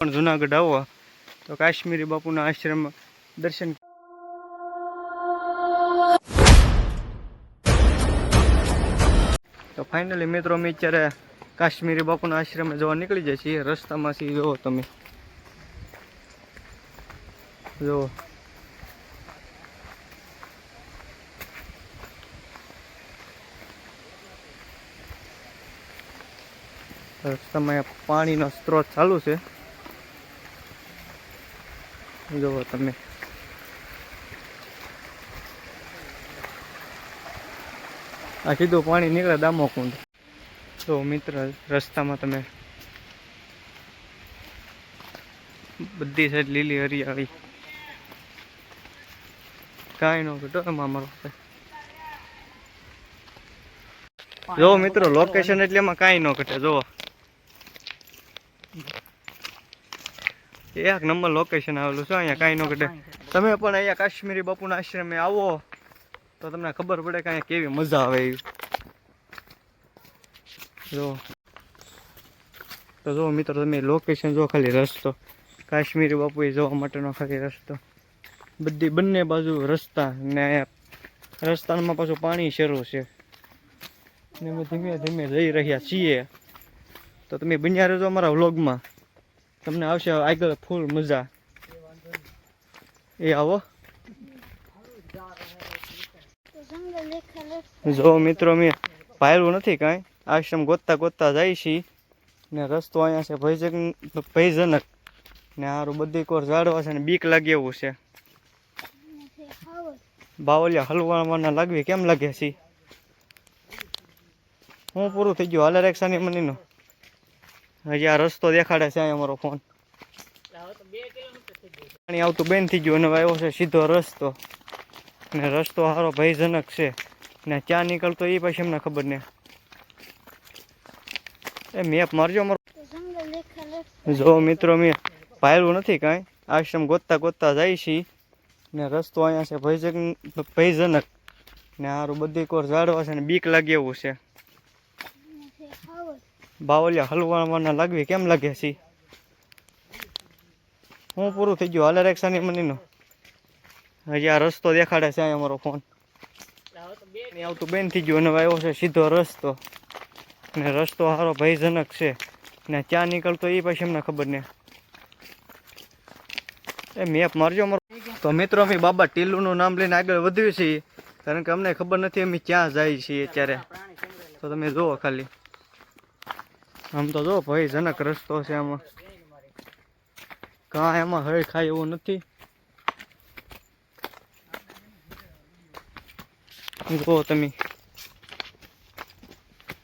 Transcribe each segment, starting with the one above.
પણ જુનાગઢ આવો તો કાશ્મીરી બાપુના આશ્રમ દર્શન. તો ફાઇનલી મિત્રો અમે અત્યારે કાશ્મીરી બાપુના આશ્રમે જવા નીકળી જાય છીએ. રસ્તામાંથી જુઓ તમે, જુઓ રસ્તામાં પાણીનો સ્ત્રોત ચાલુ છે. જુઓ તમે, આ સીધું પાણી નીકળે દામોકુંડ. તો મિત્ર રસ્તામાં તમે બધી સાઈડ લીલી હરિયાળી, કાંઈ ન ઘટો એમાં અમારો. જો મિત્રો લોકેશન એટલે એમાં કાંઈ ન ઘટે. જુઓ એક નંબર લોકેશન આવેલું છે. અહીંયા કાંઈ ન ઘટે. તમે પણ અહીંયા કાશ્મીરી બાપુના આશ્રમે આવો તો તમને ખબર પડે કે અહીંયા કેવી મજા આવે એવી. જો તો જો મિત્રો તમે લોકેશન જો, ખાલી રસ્તો કાશ્મીરી બાપુએ જવા માટેનો ખાલી રસ્તો, બંને બાજુ રસ્તા ને રસ્તામાં પાછું પાણી શરૂ છે ને અમે ધીમે ધીમે જઈ રહ્યા છીએ. તો તમે બન્યા રહેજો અમારા વ્લોગમાં, તમને આવશે આગળ ફૂલ મજા. એ આવો. જો મિત્રો મેં પાયલું નથી કાંઈ, આશ્રમ ગોતતા ગોતતા જાય છીએ ને રસ્તો અહીંયા છે ભયજનક ને સારું બધી કોર ઝાડવા છે ને બીક લાગે એવું છે. બાવલિયા હલવાના લાગવી કેમ લાગે છે? હું પૂરું થઈ ગયું. હાલે રેક્ષાની મનીનો હજી આ રસ્તો દેખાડે છે. અહીંયા અમારો ફોન પાણી આવતું બેન થઈ ગયું અને આવ્યો છે સીધો રસ્તો ને રસ્તો સારો ભયજનક છે ને ક્યાં નીકળતો એ પછી એમને ખબર નહીં. એ મેપ મારજો અમારો. જો મિત્રો મેં પાયલું નથી કાંઈ, આશ્રમ ગોતતા ગોતતા જાય છીએ ને રસ્તો અહીંયા છે ભયજનક ને સારું બધી કોર ઝાડવા છે ને બીક લાગે એવું છે. બાવલિયા હલવાના લાગવી કેમ લાગે છે? હું પૂરું થઈ ગયું. હાલે રેક્ષાની મનીનો હજી આ રસ્તો દેખાડે છે. અહીંયા અમારો ફોન આવતું બેન થઈ ગયું અને આવ્યો છે સીધો રસ્તો ને રસ્તો સારો ભયજનક છે ને ક્યાં નીકળતો એ પછી એમને ખબર નહીં. એ મેપ મારજો અમારો. તો મિત્રો અમે બાબા ટીલુનું નામ લઈને આગળ વધ્યું છીએ કારણ કે અમને ખબર નથી અમે ક્યાં જાય છીએ અત્યારે. તો તમે જુઓ ખાલી, આમ તો જો ભયજનક રસ્તો છે. આમાં કાંઈ એમાં હળ ખાય એવું નથી. જુઓ તમે,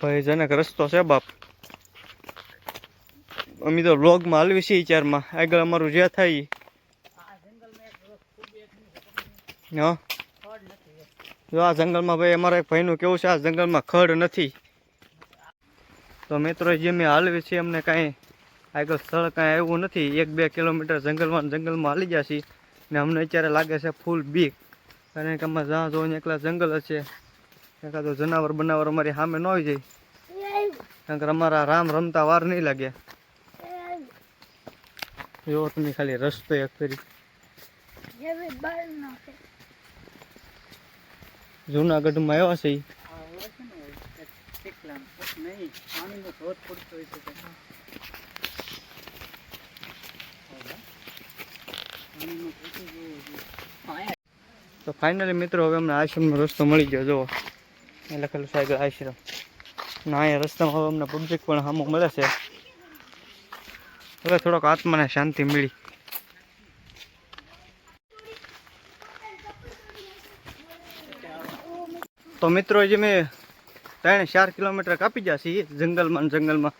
ભયજનક રસ્તો છે બાપ. અમે તો વ્લોગમાં હાલવી છીએ ચારમાં, આગળ અમારું જે થાય. હા જો આ જંગલમાં ભાઈ અમારા એક ભાઈનું કેવું છે, આ જંગલમાં ખડ નથી. તો મિત્રો જે મેં હાલવી છે અમને કાંઈ આગળ સ્થળ કાંઈ આવ્યું નથી. 1-2 કિલોમીટર જંગલમાં હાલી ગયા છીએ ને અમને અત્યારે લાગે છે ફૂલ બીક કારણ કે અમે જ્યાં જોઈને એકલા જંગલ છે. એકાદો જનાવર બનાવર અમારી સામે ન આવી જાય કારણ કે અમારા રામ રમતા વાર નહીં લાગે. જો તમે ખાલી રસ્તો એક ફરી જુનાગઢમાં આવ્યા છે. તો ફાઇનલી મિત્રો હવે અમને આશ્રમનો રસ્તો મળી ગયો. જુઓ એ લખેલું છે આગળ આશ્રમ ના. અહીંયા રસ્તામાં હવે અમને પબ્લિક પણ સામો મળે છે. હવે થોડોક આત્માને શાંતિ મળી. તો મિત્રો હજી મેં 3-4 કિલોમીટર કાપી ગયા છીએ જંગલમાં.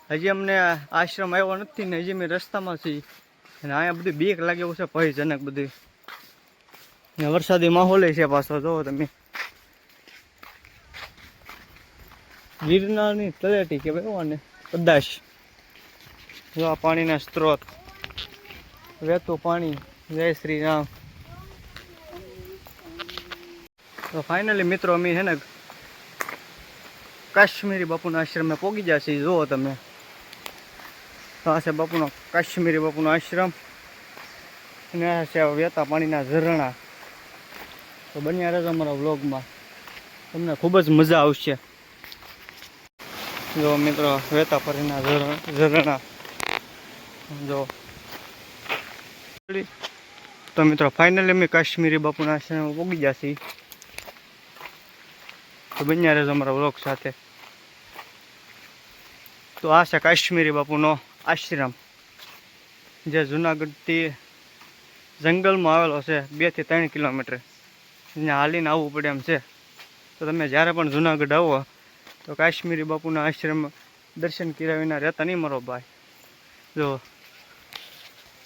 હજી અમને આશ્રમ આવ્યો નથી ને હજી મેં રસ્તામાં છીએ અને અહીંયા બધું બીક લાગે એવું છે ભયજનક બધું ને વરસાદી માહોલ છે પાછો. જોવો તમે ગિરનારની તળેટી કે ભાઈ કદાચ જો આ પાણીના સ્ત્રોત, વહેતું પાણી. જય શ્રી રામ. તો ફાઇનલી મિત્રો અમે છે ને કાશ્મીરી બાપુના આશ્રમે પહોંચી ગયા છીએ. જુઓ તમે તો આ છે બાપુનો કાશ્મીરી બાપુનો આશ્રમ અને આ છે વહેતા પાણીના ઝરણા. તો બન્યા રહેજો અમારા વ્લોગમાં, તમને ખૂબ જ મજા આવશે. જો મિત્રો વહેતા પાણીના ઝરણા જો. તો મિત્રો ફાઇનલી અમે કાશ્મીરી બાપુના આશ્રમ પહોંચી ગયા છીએ. તો બન્યા રહેજો અમારા વ્લોગ સાથે. તો આ છે કાશ્મીરી બાપુનો આશ્રમ, જે જુનાગઢથી જંગલમાં આવેલો છે. 2 થી 3 કિલોમીટર અહીંયા હાલીને આવવું પડે એમ છે. તો તમે જ્યારે પણ જુનાગઢ આવો તો કાશ્મીરી બાપુના આશ્રમ દર્શન કર્યા વિના રહેતા નહીં મારો ભાઈ. જો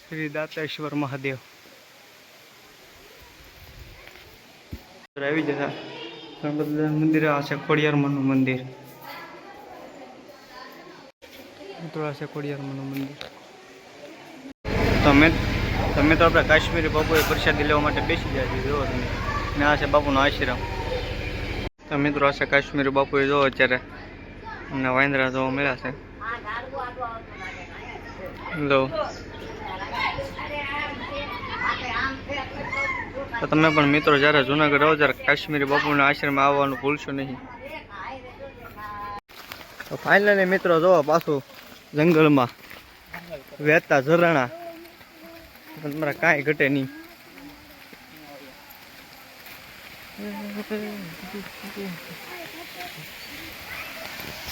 શ્રી દાતાશ્વર મહાદેવ આવી જતા મંદિર. આ છે ખોડિયારમાંનું મંદિર. મિત્રો આ છે ખોડિયારમાંનું મંદિર. તમે તો આપણે કાશ્મીરી બાપુએ પ્રસાદી લેવા માટે બેસી જાય છે. જોવો તમે, ને આ છે બાપુનો આશ્રમ. તો મિત્રો આ છે કાશ્મીરી બાપુએ જોવો અત્યારે અમને વાંદરા જોવા મળ્યા છે. લો તો તમે પણ મિત્રો જ્યારે જુનાગઢ આવો ત્યારે કાશ્મીરી બાપુના આશ્રમમાં આવવાનું ભૂલશો નહીં. તો ફાઇનલી મિત્રો જોવો પાછું જંગલમાં વહેતા ઝરણા, તમારા કાંઈ ઘટે નહીં.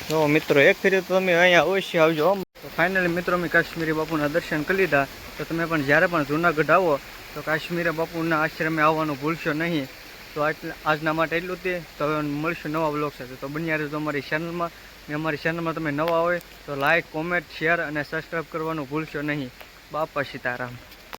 જો મિત્રો એક ફેરી તો તમે અહીંયા અવશ્ય આવજો. તો ફાઇનલી મિત્રો અમે કાશ્મીરી બાપુના દર્શન કરી લીધા. તો તમે પણ જ્યારે પણ જુનાગઢ આવો તો કાશ્મીરી બાપુના આશ્રમે આવવાનું ભૂલશો નહીં. તો આજના માટે એટલું તે. તો હવે મળશું નવા બ્લોગ સાથે. તો બન્યા રહેજો અમારી ચેનલમાં. ને અમારી ચેનલમાં તમે નવા હોય તો લાઇક, કોમેન્ટ, શેર અને સબસ્ક્રાઈબ કરવાનું ભૂલશો નહીં. બાપા સીતારામ.